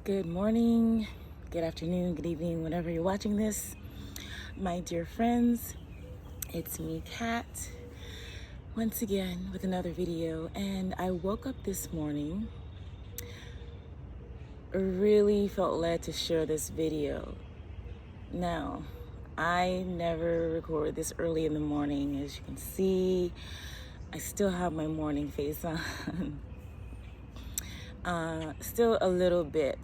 Good morning, good afternoon, good evening, whenever you're watching this. My dear friends, it's me, Kat, once again with another video. And I woke up this morning, really felt led to share this video. Now, I never record this early in the morning. As you can see, I still have my morning face on. Still a little bit,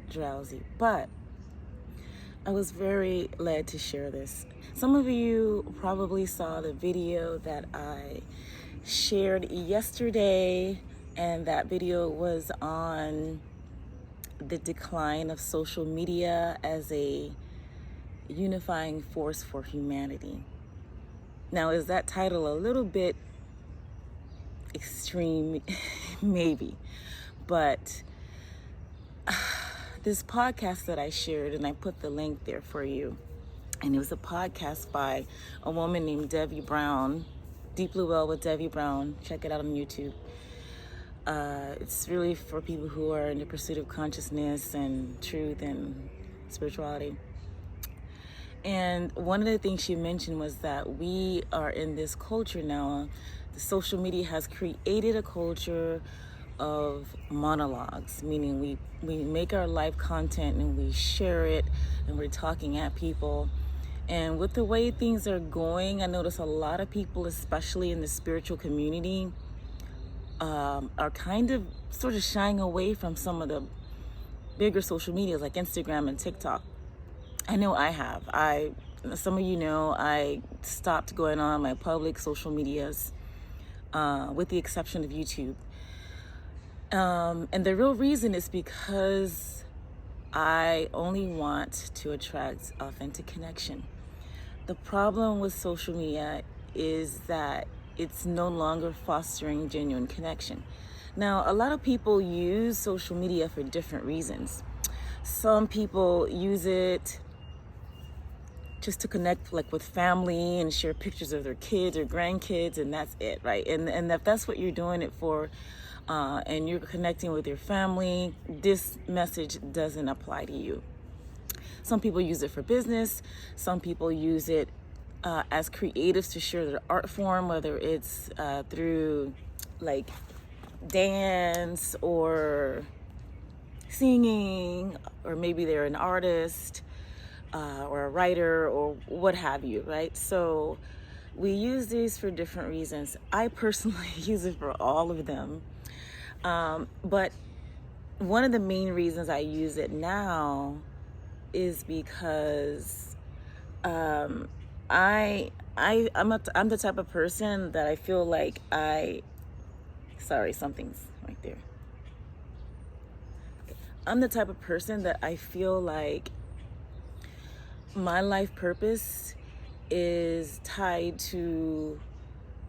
drowsy, but I was very led to share this. Some of you probably saw the video that I shared yesterday, and that video was on the decline of social media as a unifying force for humanity. Now, is that title a little bit extreme? Maybe, but this podcast that I shared, and I put the link there for you, and it was a podcast by a woman named Debbie Brown, Deeply Well with Debbie Brown. Check it out on YouTube. It's really for people who are in the pursuit of consciousness and truth and spirituality. And one of the things she mentioned was that we are in this culture now. The social media has created a culture of monologues, meaning we make our live content and we share it and we're talking at people. And with the way things are going, I notice a lot of people, especially in the spiritual community, are kind of sort of shying away from some of the bigger social medias like Instagram and TikTok. I know I have. Some of you know I stopped going on my public social medias, with the exception of YouTube. And the real reason is because I only want to attract authentic connection. The problem with social media is that it's no longer fostering genuine connection. Now, a lot of people use social media for different reasons. Some people use it just to connect with family and share pictures of their kids or grandkids, and that's it, right? And if that's what you're doing it for, and you're connecting with your family, this message doesn't apply to you. Some people use it for business. Some people use it as creatives to share their art form, whether it's through dance or singing, or maybe they're an artist or a writer or what have you, right? So we use these for different reasons. I personally use it for all of them. But one of the main reasons I use it now is because I'm the type of person that I feel like something's right there. I'm the type of person that I feel like my life purpose is tied to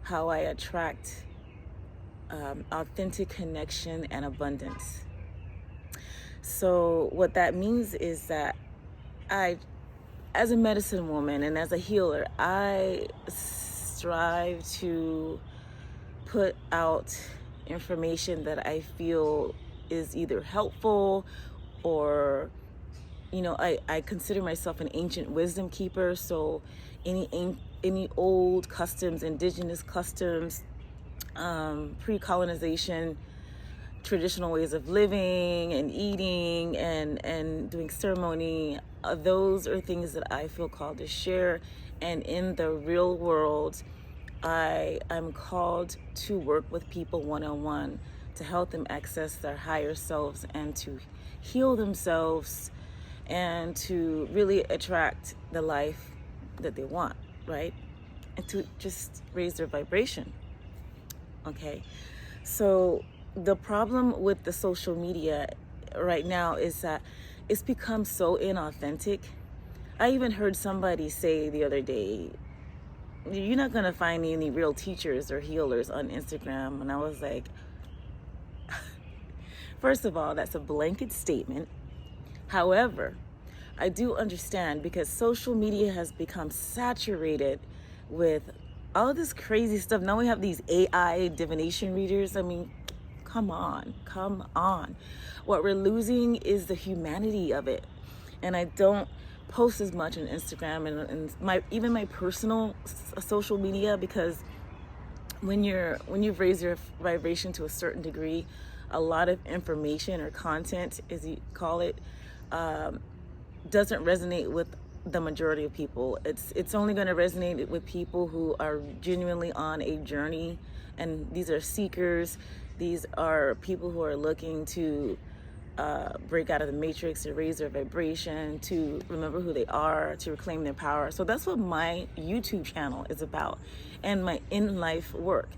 how I attract authentic connection and abundance. So what that means is that as a medicine woman and as a healer, I strive to put out information that I feel is either helpful or, I consider myself an ancient wisdom keeper. So any old customs, indigenous customs, pre-colonization, traditional ways of living and eating and doing ceremony, those are things that I feel called to share. And in the real world, I'm called to work with people one-on-one to help them access their higher selves and to heal themselves and to really attract the life that they want, right? And to just raise their vibration. Okay, so the problem with the social media right now is that it's become so inauthentic. I even heard somebody say the other day, you're not going to find any real teachers or healers on Instagram. And I was like, first of all, that's a blanket statement. However, I do understand because social media has become saturated with all this crazy stuff. Now we have these AI divination readers. I mean, come on, come on. What we're losing is the humanity of it. And I don't post as much on Instagram and even my personal social media, because when you've raised your vibration to a certain degree, a lot of information or content, as you call it, doesn't resonate with the majority of people. It's only going to resonate with people who are genuinely on a journey, and these are seekers. These are people who are looking to break out of the matrix, to raise their vibration, to remember who they are, to reclaim their power. So that's what my YouTube channel is about, and my in-life work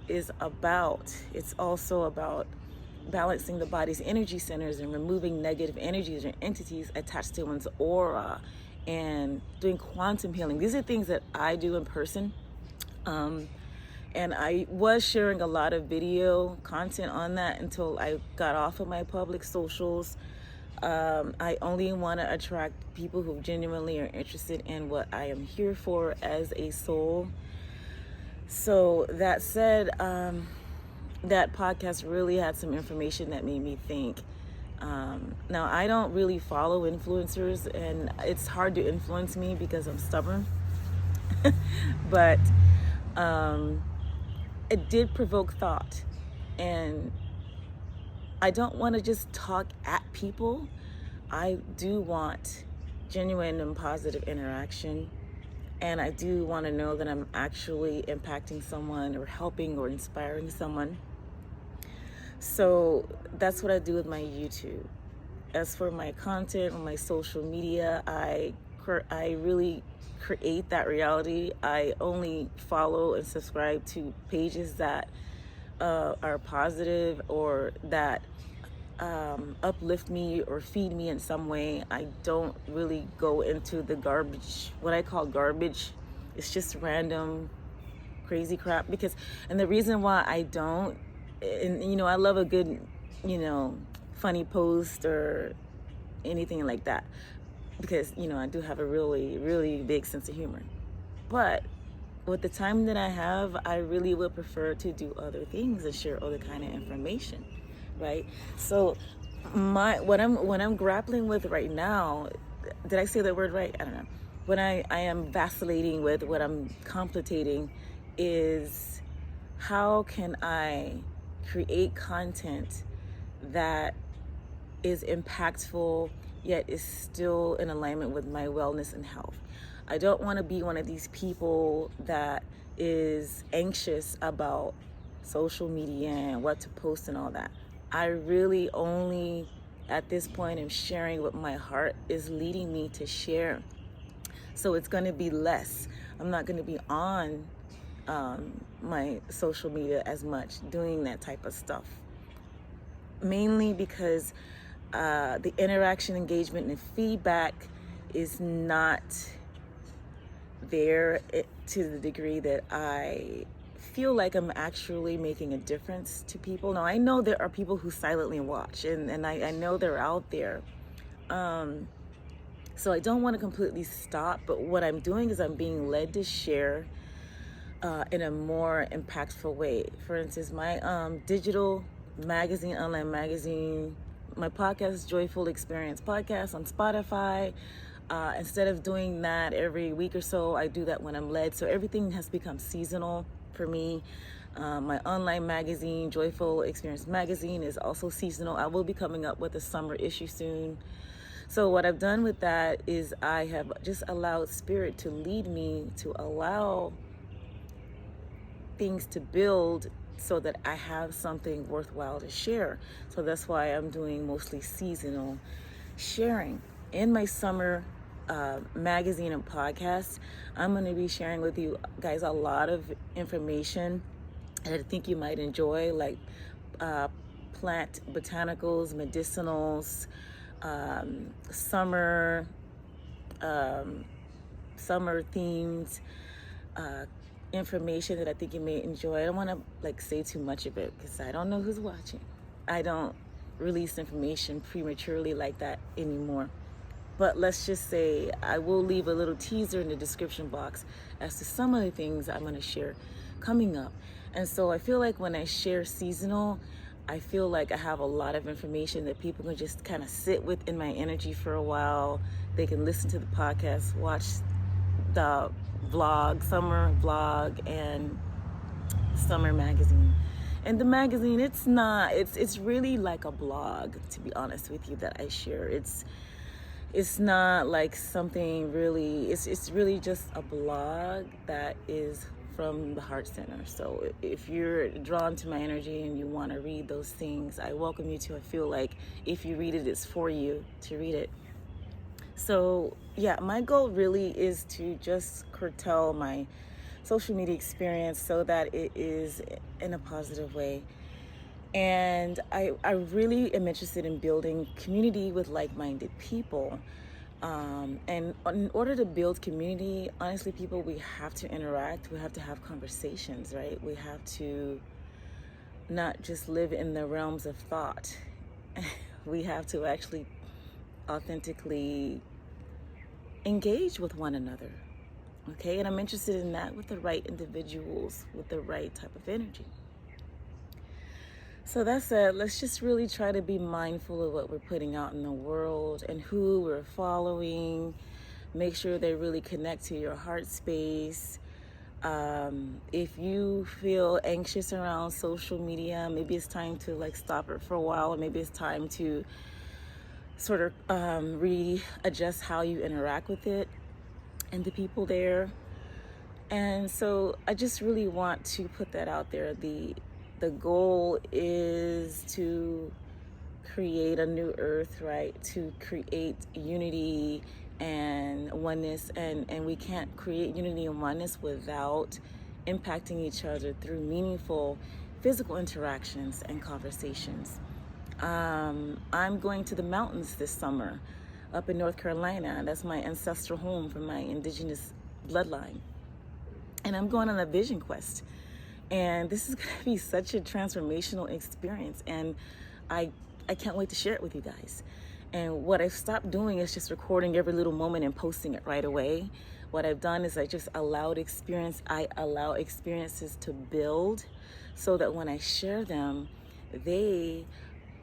is about. It's also about balancing the body's energy centers and removing negative energies or entities attached to one's aura, and doing quantum healing. These are things that I do in person. And I was sharing a lot of video content on that until I got off of my public socials. I only want to attract people who genuinely are interested in what I am here for as a soul. So that said, that podcast really had some information that made me think. Now, I don't really follow influencers, and it's hard to influence me because I'm stubborn. But it did provoke thought, and I don't want to just talk at people. I do want genuine and positive interaction, and I do want to know that I'm actually impacting someone or helping or inspiring someone. So that's what I do with my YouTube. As for my content on my social media, I really create that reality. I only follow and subscribe to pages that are positive or that uplift me or feed me in some way. I don't really go into the garbage, what I call garbage. It's just random crazy crap, and the reason why I don't, and I love a good, funny post or anything like that, because I do have a really, really big sense of humor. But with the time that I have, I really would prefer to do other things and share other kind of information, right? So what I'm grappling with right now, did I say that word right? I don't know. When I am vacillating with, what I'm contemplating is, how can I create content that is impactful yet is still in alignment with my wellness and health. I don't want to be one of these people that is anxious about social media and what to post and all that. I really only at this point am sharing what my heart is leading me to share. So it's going to be less. I'm not going to be on my social media as much doing that type of stuff, mainly because the interaction, engagement, and feedback is not there to the degree that I feel like I'm actually making a difference to people. Now, I know there are people who silently watch, and I know they're out there. So I don't want to completely stop, but what I'm doing is I'm being led to share in a more impactful way. For instance, my digital magazine, online magazine, my podcast, Joyful Experience Podcast on Spotify. Instead of doing that every week or so, I do that when I'm led. So everything has become seasonal for me. My online magazine, Joyful Experience Magazine, is also seasonal. I will be coming up with a summer issue soon. So what I've done with that is I have just allowed Spirit to lead me, to allow things to build so that I have something worthwhile to share. So that's why I'm doing mostly seasonal sharing. In my summer magazine and podcast, I'm going to be sharing with you guys a lot of information that I think you might enjoy, like plant botanicals, medicinals, summer themed information that I think you may enjoy. I don't want to say too much of it because I don't know who's watching. I don't release information prematurely like that anymore. But let's just say I will leave a little teaser in the description box as to some of the things I'm going to share coming up. And so I feel like when I share seasonal, I feel like I have a lot of information that people can just kind of sit with in my energy for a while. They can listen to the podcast, watch the vlog, summer vlog, and summer magazine. And the magazine, it's really like a blog, to be honest with you, that I share. It's not like something really, it's really just a blog that is from the heart center. So if you're drawn to my energy and you want to read those things, I welcome you to. I feel like if you read it, it's for you to read it. So yeah, my goal really is to just curtail my social media experience so that it is in a positive way. And I really am interested in building community with like-minded people. And in order to build community, honestly, people, we have to interact. We have to have conversations, right? We have to not just live in the realms of thought. We have to actually authentically engage with one another. Okay, and I'm interested in that with the right individuals, with the right type of energy. So that said, let's just really try to be mindful of what we're putting out in the world and who we're following. Make sure they really connect to your heart space. If you feel anxious around social media, maybe it's time to like stop it for a while, or maybe it's time to sort of readjust how you interact with it and the people there. And so I just really want to put that out there. The goal is to create a new earth, right? To create unity and oneness, and we can't create unity and oneness without impacting each other through meaningful physical interactions and conversations. I'm going to the mountains this summer up in North Carolina. That's my ancestral home from my indigenous bloodline. And I'm going on a vision quest. And this is going to be such a transformational experience. And I can't wait to share it with you guys. And what I've stopped doing is just recording every little moment and posting it right away. What I've done is I allow experiences to build so that when I share them, they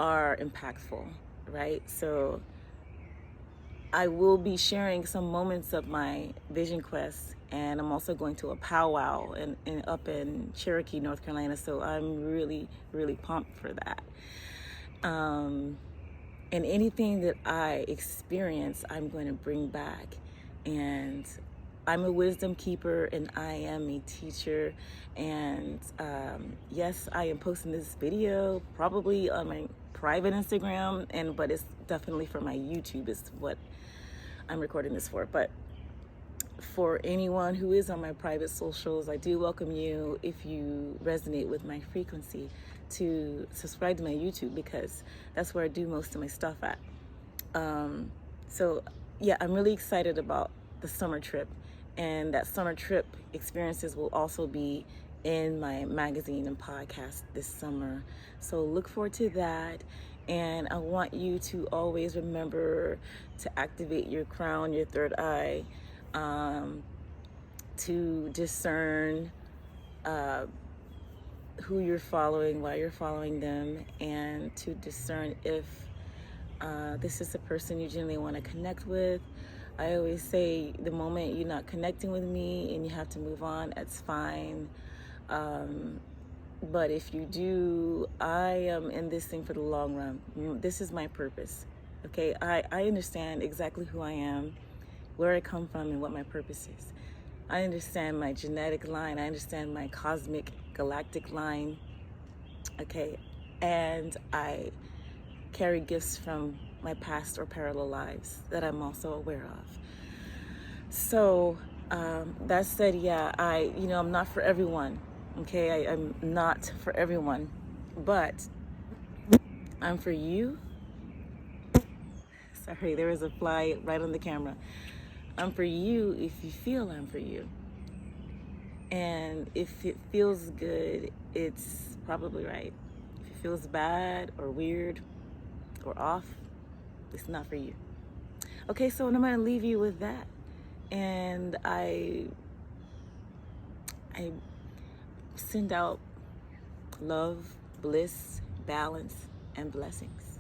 are impactful, right? So I will be sharing some moments of my vision quest, and I'm also going to a powwow up in Cherokee, North Carolina. So I'm really, really pumped for that. And anything that I experience, I'm going to bring back. And I'm a wisdom keeper, and I am a teacher. And yes, I am posting this video probably on my private Instagram, but it's definitely for my YouTube is what I'm recording this for. But for anyone who is on my private socials, I do welcome you, if you resonate with my frequency, to subscribe to my YouTube, because that's where I do most of my stuff at. So yeah, I'm really excited about the summer trip, and that summer trip experiences will also be in my magazine and podcast this summer. So look forward to that. And I want you to always remember to activate your crown, your third eye, to discern who you're following, why you're following them, and to discern if this is a person you genuinely want to connect with. I always say the moment you're not connecting with me and you have to move on, that's fine. But if you do, I am in this thing for the long run. This is my purpose. Okay, I understand exactly who I am, where I come from, and what my purpose is. I understand my genetic line. I understand my cosmic galactic line. Okay, and I carry gifts from my past or parallel lives that I'm also aware of. So that said, yeah, I'm not for everyone. Okay, I'm not for everyone, but I'm for you. Sorry, there was a fly right on the camera. I'm for you if you feel I'm for you. And if it feels good, it's probably right. If it feels bad or weird or off, it's not for you. Okay, so I'm going to leave you with that. And I send out love, bliss, balance, and blessings.